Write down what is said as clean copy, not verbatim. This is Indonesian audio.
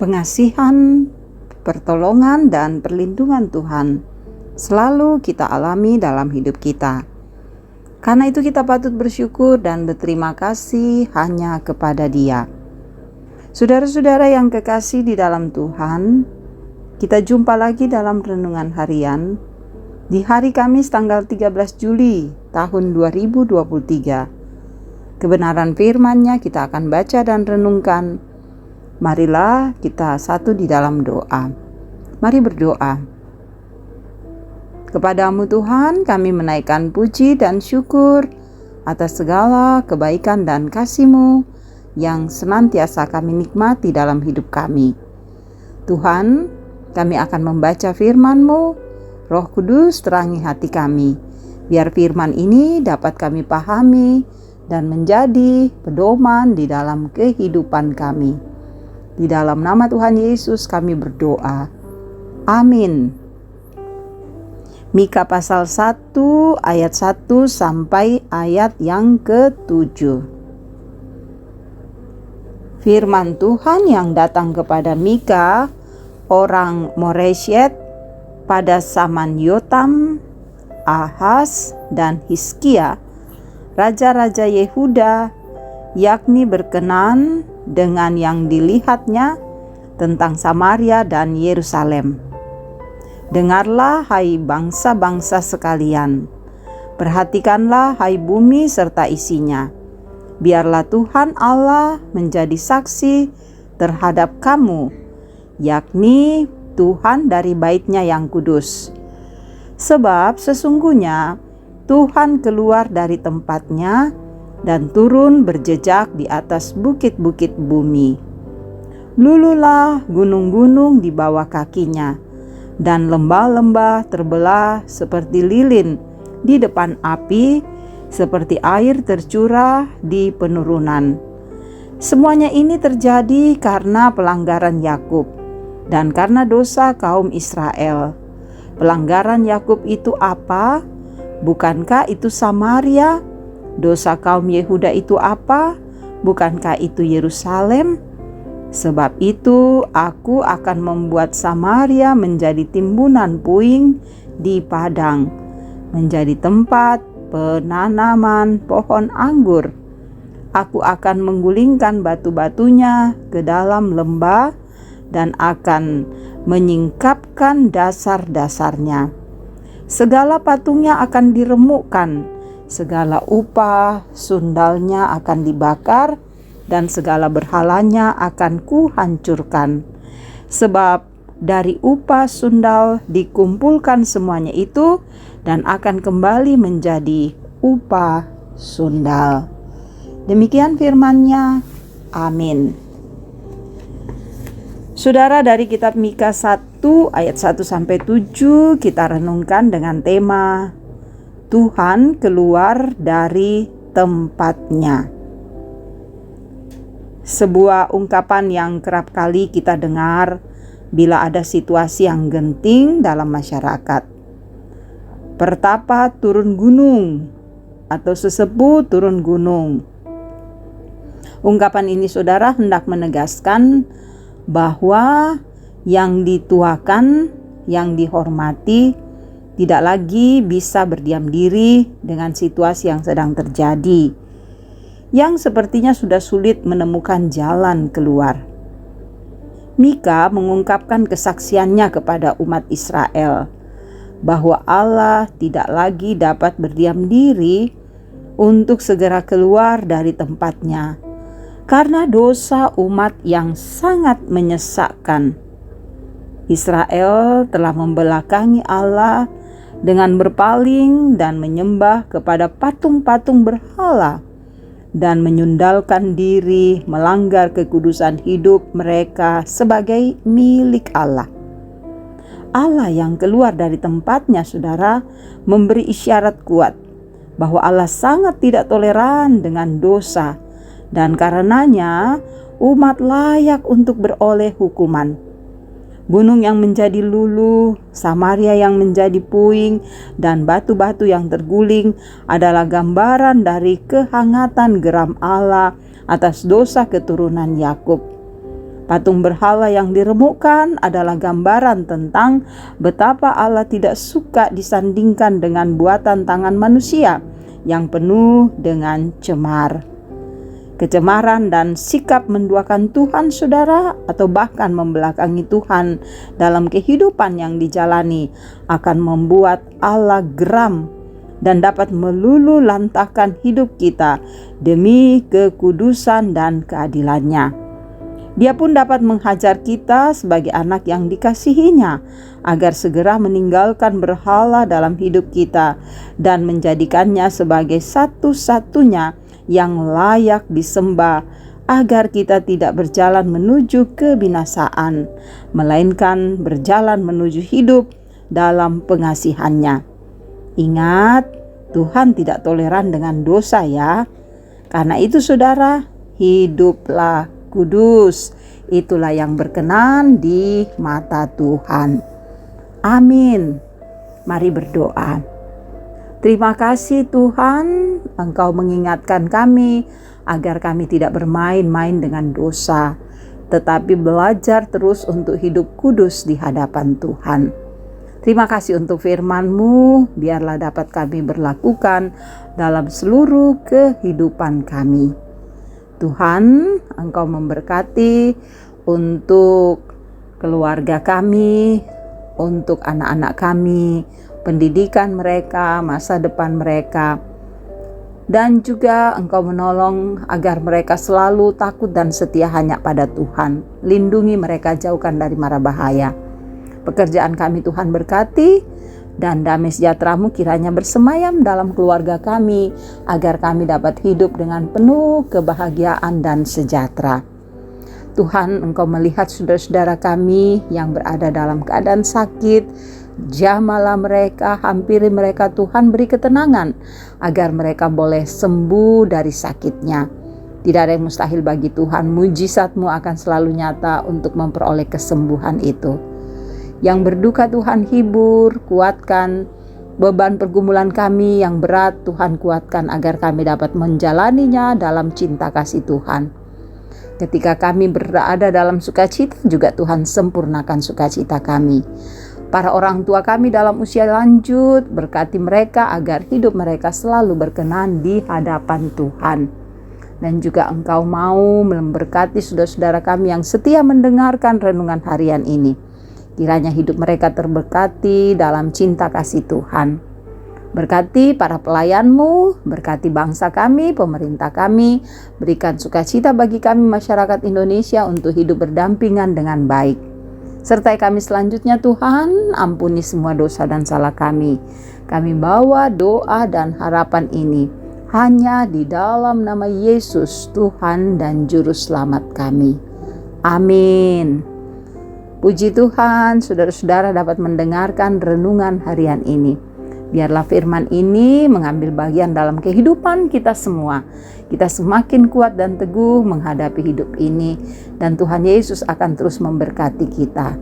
Pengasihan, pertolongan, dan perlindungan Tuhan selalu kita alami dalam hidup kita. Karena itu kita patut bersyukur dan berterima kasih hanya kepada Dia. Saudara-saudara yang kekasih di dalam Tuhan, kita jumpa lagi dalam renungan harian di hari Kamis tanggal 13 Juli tahun 2023. Kebenaran firman-Nya kita akan baca dan renungkan. Marilah kita satu di dalam doa. Mari berdoa. Kepadamu Tuhan, kami menaikkan puji dan syukur atas segala kebaikan dan kasih-Mu yang senantiasa kami nikmati dalam hidup kami. Tuhan, kami akan membaca firman-Mu. Roh Kudus terangi hati kami, biar firman ini dapat kami pahami dan menjadi pedoman di dalam kehidupan kami. Di dalam nama Tuhan Yesus kami berdoa. Amin. Mika pasal 1 ayat 1 sampai ayat yang ke-7. Firman Tuhan yang datang kepada Mika, orang Moreshet, pada zaman Yotam, Ahaz, dan Hizkia, raja-raja Yehuda, yakni berkenan dengan yang dilihatnya tentang Samaria dan Yerusalem. Dengarlah hai bangsa-bangsa sekalian, perhatikanlah hai bumi serta isinya. Biarlah Tuhan Allah menjadi saksi terhadap kamu, yakni Tuhan dari bait-Nya yang kudus. Sebab sesungguhnya Tuhan keluar dari tempatnya dan turun berjejak di atas bukit-bukit bumi. Lululah gunung-gunung di bawah kakinya, dan lembah-lembah terbelah seperti lilin di depan api, seperti air tercurah di penurunan. Semuanya ini terjadi karena pelanggaran Yakub dan karena dosa kaum Israel. Pelanggaran Yakub itu apa? Bukankah itu Samaria? Dosa kaum Yehuda itu apa? Bukankah itu Yerusalem? Sebab itu aku akan membuat Samaria menjadi timbunan puing di padang, menjadi tempat penanaman pohon anggur. Aku akan menggulingkan batu-batunya ke dalam lembah dan akan menyingkapkan dasar-dasarnya. Segala patungnya akan diremukkan, segala upah sundalnya akan dibakar, dan segala berhalanya akan kuhancurkan. Sebab dari upah sundal dikumpulkan semuanya itu, dan akan kembali menjadi upah sundal. Demikian firman-Nya. Amin. Saudara, dari kitab Mika 1 ayat 1 sampai 7 kita renungkan dengan tema Tuhan keluar dari tempatnya. Sebuah ungkapan yang kerap kali kita dengar bila ada situasi yang genting dalam masyarakat. Pertapa turun gunung atau sesepuh turun gunung. Ungkapan ini saudara hendak menegaskan bahwa yang dituakan, yang dihormati tidak lagi bisa berdiam diri dengan situasi yang sedang terjadi, yang sepertinya sudah sulit menemukan jalan keluar. Mika mengungkapkan kesaksiannya kepada umat Israel bahwa Allah tidak lagi dapat berdiam diri untuk segera keluar dari tempatnya karena dosa umat yang sangat menyesakkan. Israel telah membelakangi Allah dengan berpaling dan menyembah kepada patung-patung berhala dan menyundalkan diri, melanggar kekudusan hidup mereka sebagai milik Allah. Allah yang keluar dari tempatnya, saudara, memberi isyarat kuat bahwa Allah sangat tidak toleran dengan dosa, dan karenanya umat layak untuk beroleh hukuman. Gunung yang menjadi luluh, Samaria yang menjadi puing, dan batu-batu yang terguling adalah gambaran dari kehangatan geram Allah atas dosa keturunan Yakub. Patung berhala yang diremukkan adalah gambaran tentang betapa Allah tidak suka disandingkan dengan buatan tangan manusia yang penuh dengan cemar. Kecemaran dan sikap menduakan Tuhan, saudara, atau bahkan membelakangi Tuhan dalam kehidupan yang dijalani akan membuat Allah geram dan dapat melulu lantahkan hidup kita demi kekudusan dan keadilannya. Dia pun dapat menghajar kita sebagai anak yang dikasihinya agar segera meninggalkan berhala dalam hidup kita dan menjadikannya sebagai satu-satunya yang layak disembah, agar kita tidak berjalan menuju kebinasaan, melainkan berjalan menuju hidup dalam pengasihannya. Ingat, Tuhan tidak toleran dengan dosa ya. Karena itu saudara, hiduplah kudus. Itulah yang berkenan di mata Tuhan. Amin. Mari berdoa. Terima kasih Tuhan, Engkau mengingatkan kami agar kami tidak bermain-main dengan dosa, tetapi belajar terus untuk hidup kudus di hadapan Tuhan. Terima kasih untuk firman-Mu, biarlah dapat kami berlakukan dalam seluruh kehidupan kami. Tuhan, Engkau memberkati untuk keluarga kami, untuk anak-anak kami, pendidikan mereka, masa depan mereka, dan juga Engkau menolong agar mereka selalu takut dan setia hanya pada Tuhan. Lindungi mereka, jauhkan dari mara bahaya. Pekerjaan kami Tuhan berkati, dan damai sejahtera-Mu kiranya bersemayam dalam keluarga kami, agar kami dapat hidup dengan penuh kebahagiaan dan sejahtera. Tuhan, Engkau melihat saudara-saudara kami yang berada dalam keadaan sakit, jamalah mereka, hampiri mereka Tuhan, beri ketenangan agar mereka boleh sembuh dari sakitnya. Tidak ada yang mustahil bagi Tuhan, mujizat-Mu akan selalu nyata untuk memperoleh kesembuhan itu. Yang berduka Tuhan hibur, kuatkan. Beban pergumulan kami yang berat Tuhan kuatkan agar kami dapat menjalaninya dalam cinta kasih Tuhan. Ketika kami berada dalam sukacita juga Tuhan sempurnakan sukacita kami. Para orang tua kami dalam usia lanjut, berkati mereka agar hidup mereka selalu berkenan di hadapan Tuhan. Dan juga Engkau mau memberkati saudara-saudara kami yang setia mendengarkan renungan harian ini. Kiranya hidup mereka terberkati dalam cinta kasih Tuhan. Berkati para pelayan-Mu, berkati bangsa kami, pemerintah kami, berikan sukacita bagi kami masyarakat Indonesia untuk hidup berdampingan dengan baik. Sertai kami selanjutnya Tuhan, ampuni semua dosa dan salah kami. Kami bawa doa dan harapan ini hanya di dalam nama Yesus, Tuhan dan Juru Selamat kami. Amin. Puji Tuhan, saudara-saudara dapat mendengarkan renungan harian ini. Biarlah firman ini mengambil bagian dalam kehidupan kita semua. Kita semakin kuat dan teguh menghadapi hidup ini, dan Tuhan Yesus akan terus memberkati kita.